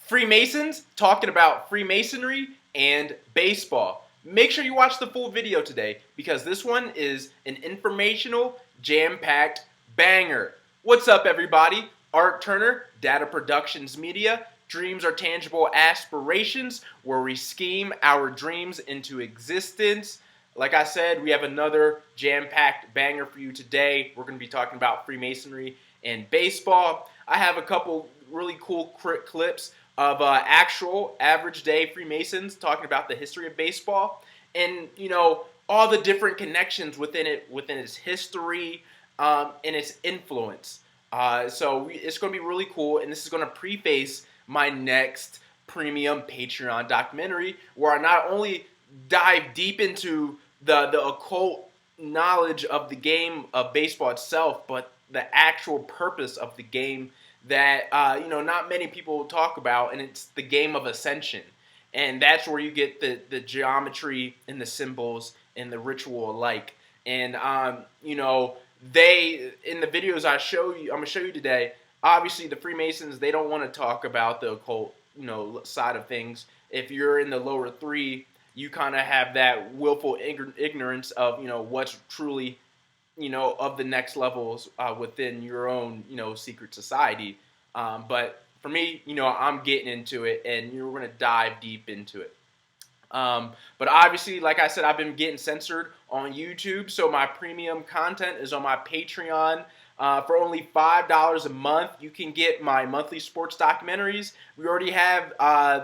Freemasons talking about Freemasonry and baseball. Make sure you watch the full video today because this one is an informational, jam-packed banger. What's up, everybody? Art Turner, D.A.T.A Productions Media. Dreams are tangible aspirations where we scheme our dreams into existence. Like I said, we have another jam-packed banger for you today. We're going to be talking about Freemasonry and baseball. I have a couple really cool clips of actual average day Freemasons talking about the history of baseball and, you know, all the different connections within it, within its history and its influence. It's going to be really cool, and this is going to preface my next premium Patreon documentary where I not only dive deep into the occult knowledge of the game of baseball itself, but the actual purpose of the game that not many people talk about, and it's the game of ascension. And that's where you get the geometry and the symbols and the ritual alike. And they, in the videos I'm gonna show you today, obviously the Freemasons, they don't want to talk about the occult side of things. If you're in the lower three, you kind of have that willful ignorance of what's truly of the next levels within your own, secret society. But for me, I'm getting into it, and we're going to dive deep into it. But obviously, like I said, I've been getting censored on YouTube, so my premium content is on my Patreon. For only $5 a month, you can get my monthly sports documentaries. We already have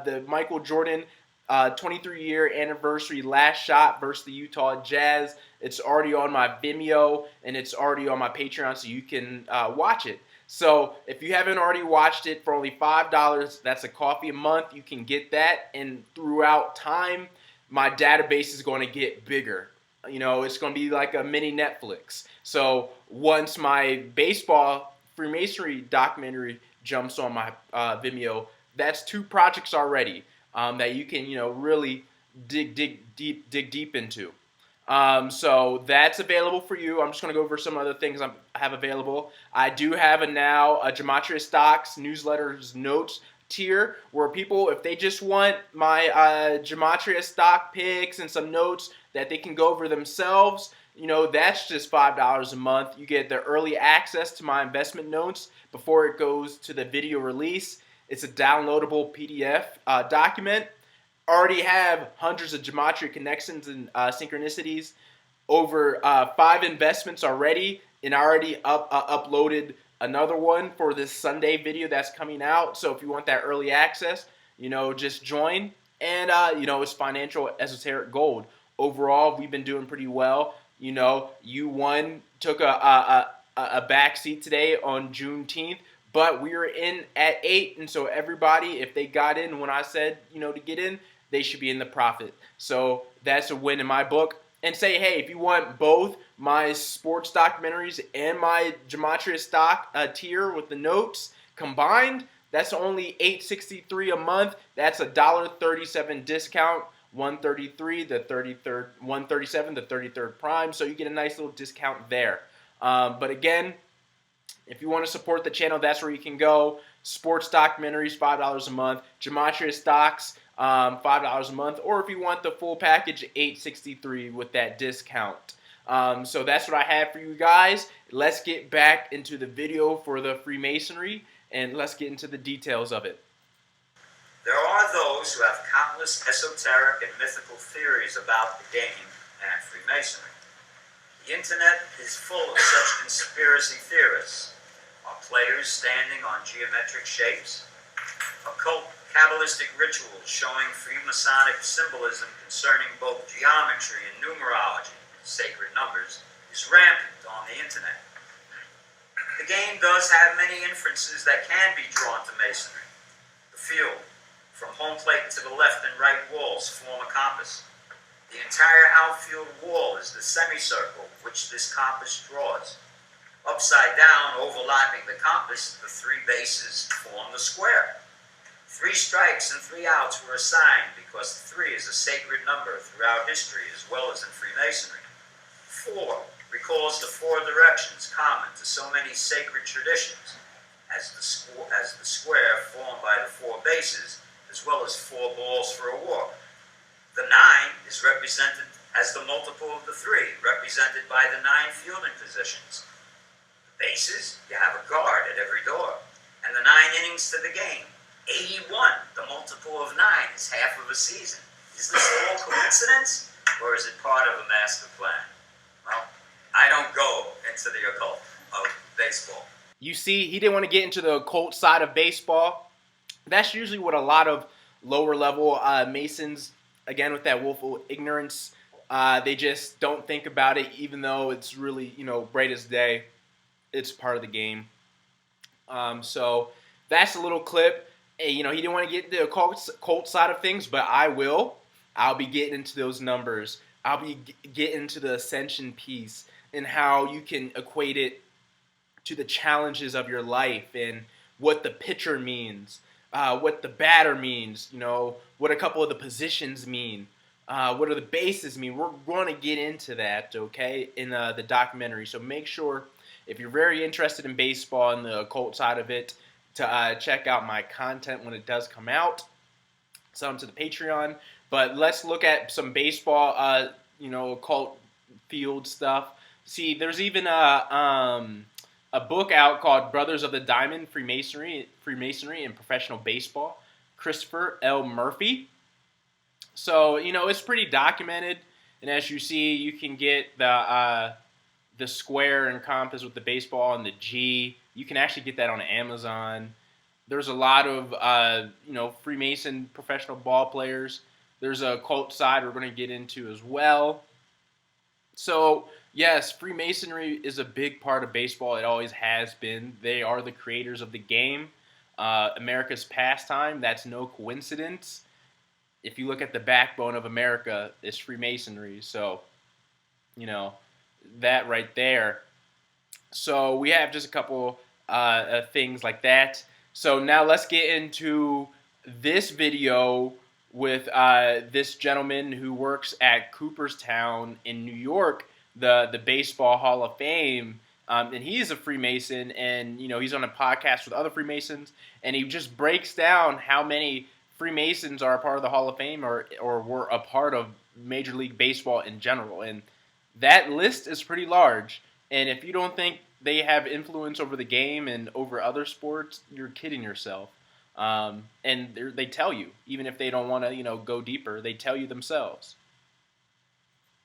the Michael Jordan 23-year anniversary last shot versus the Utah Jazz. It's already on my Vimeo, and it's already on my Patreon, so you can watch it. So if you haven't already watched it for only $5, that's a coffee a month. You can get that, and throughout time, my database is going to get bigger. It's going to be like a mini Netflix. So once my baseball Freemasonry documentary jumps on my Vimeo, that's 2 projects already that you can really dig deep into. So that's available for you. I'm just going to go over some other things I have available. I do have now a Gematria Stocks newsletters notes tier where people, if they just want my Gematria stock picks and some notes that they can go over themselves, that's just $5 a month. You get the early access to my investment notes before it goes to the video release. It's a downloadable PDF document. Already have hundreds of gematria connections and synchronicities, over 5 investments already, and I already uploaded another one for this Sunday video that's coming out. So if you want that early access, just join. And it's financial esoteric gold. Overall, we've been doing pretty well. U1 took a back seat today on Juneteenth, but we were in at 8, and so everybody, if they got in when I said to get in, they should be in the profit. So that's a win in my book. And say, hey, if you want both my sports documentaries and my Gematria stock tier with the notes combined, that's only $8.63 a month. That's a $1.37 discount. 133, the 33rd, 137, the 33rd prime. So you get a nice little discount there. But again, if you want to support the channel, that's where you can go. Sports documentaries, $5 a month. Gematria stocks, $5 a month. Or if you want the full package, $8.63 with that discount. So that's what I have for you guys. Let's get back into the video for the Freemasonry, and let's get into the details of it. There are those who have countless esoteric and mythical theories about the game and Freemasonry. The internet is full of such conspiracy theorists. Are players standing on geometric shapes? Occult Kabbalistic rituals showing Freemasonic symbolism concerning both geometry and numerology, sacred numbers, is rampant on the internet. The game does have many inferences that can be drawn to Masonry. The field, from home plate to the left and right walls, form a compass. The entire outfield wall is the semicircle which this compass draws. Upside down, overlapping the compass, the 3 bases form the square. 3 strikes and 3 outs were assigned because 3 is a sacred number throughout history as well as in Freemasonry. 4 recalls the 4 directions common to so many sacred traditions, as the square formed by the 4 bases, as well as 4 balls for a walk. The 9 is represented as the multiple of the 3, represented by the 9 fielding positions. The bases, you have a guard at every door, and the 9 innings to the game. 81, the multiple of 9, is half of a season. Is this all coincidence, or is it part of a master plan? Well, I don't go into the occult of baseball. You see, he didn't want to get into the occult side of baseball. That's usually what a lot of lower level Masons, again with that willful ignorance, they just don't think about it, even though it's really, bright as day. It's part of the game. So that's a little clip. He didn't want to get into the occult side of things, but I will. I'll be getting into those numbers. I'll be getting into the ascension piece and how you can equate it to the challenges of your life and what the pitcher means, what the batter means, what a couple of the positions mean, what do the bases mean. We're going to get into that, okay, in the documentary. So make sure, if you're very interested in baseball and the occult side of it, to check out my content when it does come out. Some to the Patreon. But let's look at some baseball, occult field stuff. See, there's even a book out called Brothers of the Diamond, Freemasonry and Professional Baseball, Christopher L. Murphy. So, it's pretty documented. And as you see, you can get the square and compass with the baseball and the G. You can actually get that on Amazon. There's a lot of, Freemason professional ball players. There's a cult side we're going to get into as well. So, yes, Freemasonry is a big part of baseball. It always has been. They are the creators of the game. America's pastime, that's no coincidence. If you look at the backbone of America, it's Freemasonry. So, that right there. So we have just a couple things like that. So now let's get into this video with this gentleman who works at Cooperstown in New York, the Baseball Hall of Fame. And he's a Freemason, and he's on a podcast with other Freemasons, and he just breaks down how many Freemasons are a part of the Hall of Fame or were a part of Major League Baseball in general. And that list is pretty large. And if you don't think they have influence over the game and over other sports, you're kidding yourself. And they tell you, even if they don't want to, go deeper, they tell you themselves.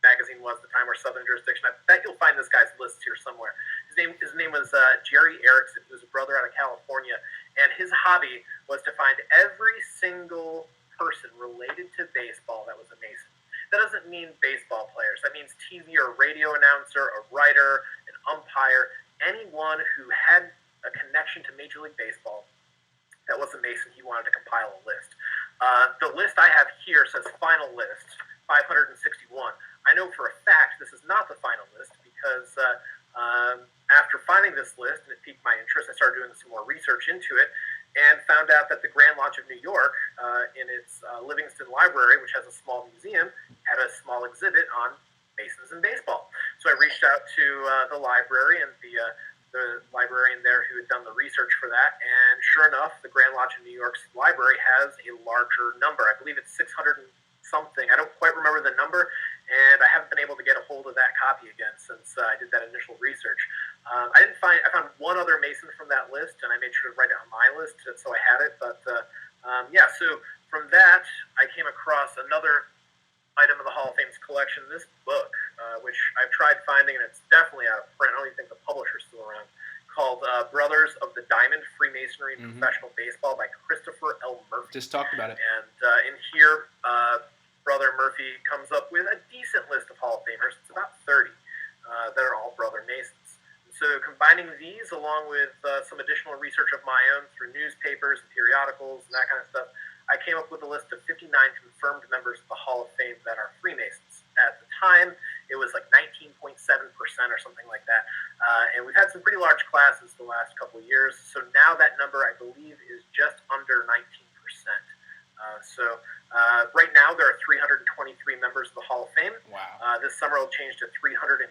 Magazine was at the time, or Southern Jurisdiction. I bet you'll find this guy's list here somewhere. His name was Jerry Erickson. He was a brother out of California, and his hobby was to find every single person related to baseball that was a Mason. That doesn't mean baseball players. That means TV or radio announcer, a writer, an umpire, anyone who had a connection to Major League Baseball that was a Mason. He wanted to compile a list. The list I have here says final list, 561. I know for a fact this is not the final list because after finding this list, and it piqued my interest, I started doing some more research into it and found out that the Grand Lodge of New York, in its Livingston Library, which has a small museum, had a small exhibit on Masons and baseball. So I reached out to the library and the librarian there who had done the research for that, and sure enough, the Grand Lodge of New York's library has a larger number. I believe it's 600 and something. I don't quite remember the number, and I haven't been able to get a hold of that copy again since I did that initial research. I found one other Mason from that list, and I made sure to write it on my list so I had it. But so from that, I came across another item of the Hall of Fame's collection, this book, which I've tried finding, and it's definitely out of print. I don't even think the publisher's still around, called Brothers of the Diamond, Freemasonry and Professional Baseball by Christopher L. Murphy. Just talked about it. And in here, Brother Murphy comes up with a decent list of Hall of Famers. It's about 30 that are all Brother Masons. And so combining these along with some additional research of my own through newspapers and periodicals and that kind of stuff, I came up with a list of 59 confirmed members of the Hall of Fame that are Freemasons. At the time, it was like 19.7% or something like that. And we've had some pretty large classes the last couple of years. So now that number, I believe, is just under 19%. Right now, there are 323 members of the Hall of Fame. Wow. This summer will change to 329.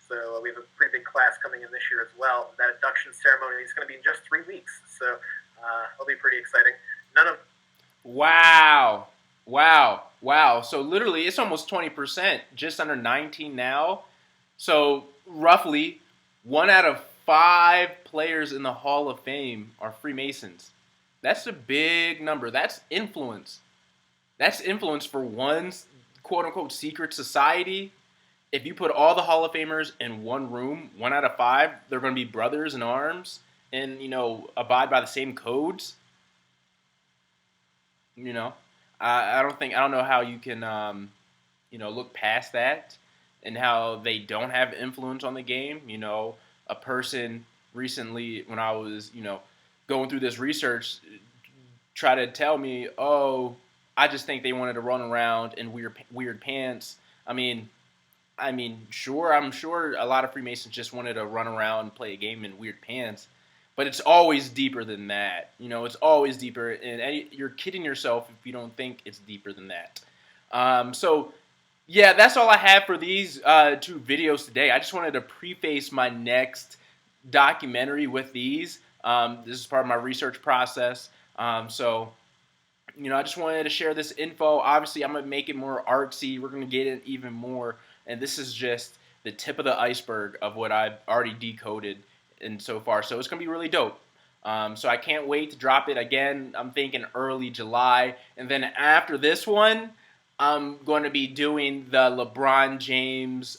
So So we have a pretty big class coming in this year as well. That induction ceremony is going to be in just 3 weeks. So it'll be pretty exciting. Wow. Wow. So literally, it's almost 20%, just under 19 now. So roughly, 1 out of 5 players in the Hall of Fame are Freemasons. That's a big number. That's influence. That's influence for one quote-unquote secret society. If you put all the Hall of Famers in one room, 1 out of 5, they're going to be brothers in arms and, abide by the same codes. I don't know how you can, look past that and how they don't have influence on the game. A person recently, when I was, going through this research, try to tell me, oh, I just think they wanted to run around in weird pants. Sure, I'm sure a lot of Freemasons just wanted to run around and play a game in weird pants, but it's always deeper than that. It's always deeper, and you're kidding yourself if you don't think it's deeper than that. So, yeah, that's all I have for these 2 videos today. I just wanted to preface my next documentary with these. This is part of my research process. So, I just wanted to share this info. Obviously, I'm going to make it more artsy. We're going to get it even more. And this is just the tip of the iceberg of what I've already decoded and so far. So it's going to be really dope. So I can't wait to drop it again. I'm thinking early July. And then after this one, I'm going to be doing the LeBron James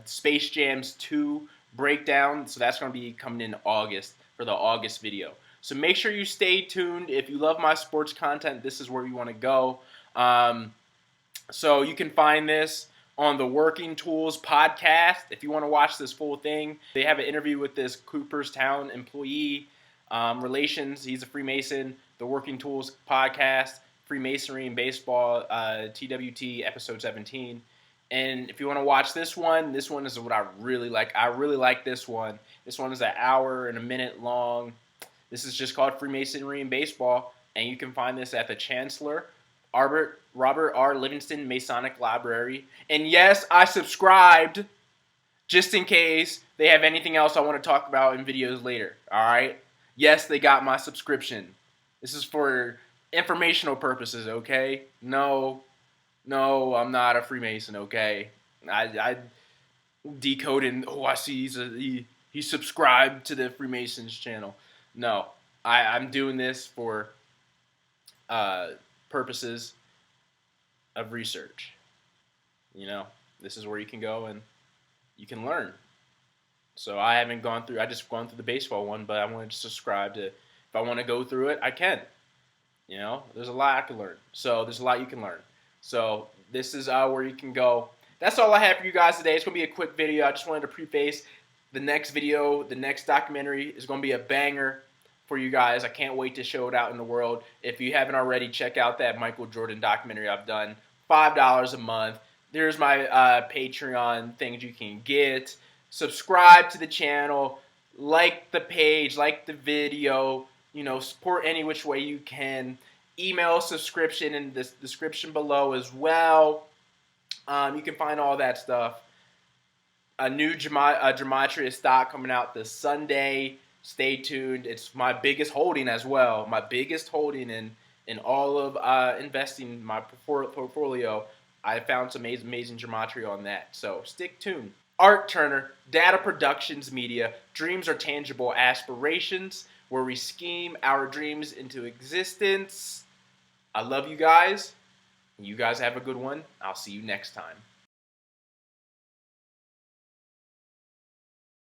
Space Jams 2 breakdown. So that's going to be coming in August for the August video. So make sure you stay tuned. If you love my sports content, this is where you want to go. So you can find this on the Working Tools podcast. If you want to watch this full thing, they have an interview with this Cooperstown employee relations. He's a Freemason. The Working Tools podcast, Freemasonry and Baseball, TWT episode 17. And if you want to watch this one is what I really like. I really like this one. This one is an hour and a minute long. This is just called Freemasonry and Baseball, and you can find this at the Chancellor Robert R. Livingston Masonic Library. And yes, I subscribed just in case they have anything else I want to talk about in videos later. All right? Yes, they got my subscription. This is for informational purposes, okay? No, I'm not a Freemason, okay? I decoded. Oh, I see he subscribed to the Freemasons channel. No, I'm doing this for purposes of research. This is where you can go and you can learn. So I just gone through the baseball one, but I wanted to subscribe to, if I want to go through it, I can. There's a lot I can learn. So there's a lot you can learn. So this is where you can go. That's all I have for you guys today. It's going to be a quick video. I just wanted to preface the next video. The next documentary is going to be a banger for you guys. I can't wait to show it out in the world. If you haven't already, check out that Michael Jordan documentary I've done. $5 a month. There's my Patreon things you can get. Subscribe to the channel. Like the page. Like the video. Support any which way you can. Email subscription in the description below as well. You can find all that stuff. A new gematria stock coming out this Sunday. Stay tuned. It's my biggest holding as well. My biggest holding in all of investing my portfolio. I found some amazing gematria on that. So stick tuned. Art Turner, D.A.T.A Productions Media. Dreams are tangible aspirations where we scheme our dreams into existence. I love you guys. You guys have a good one. I'll see you next time.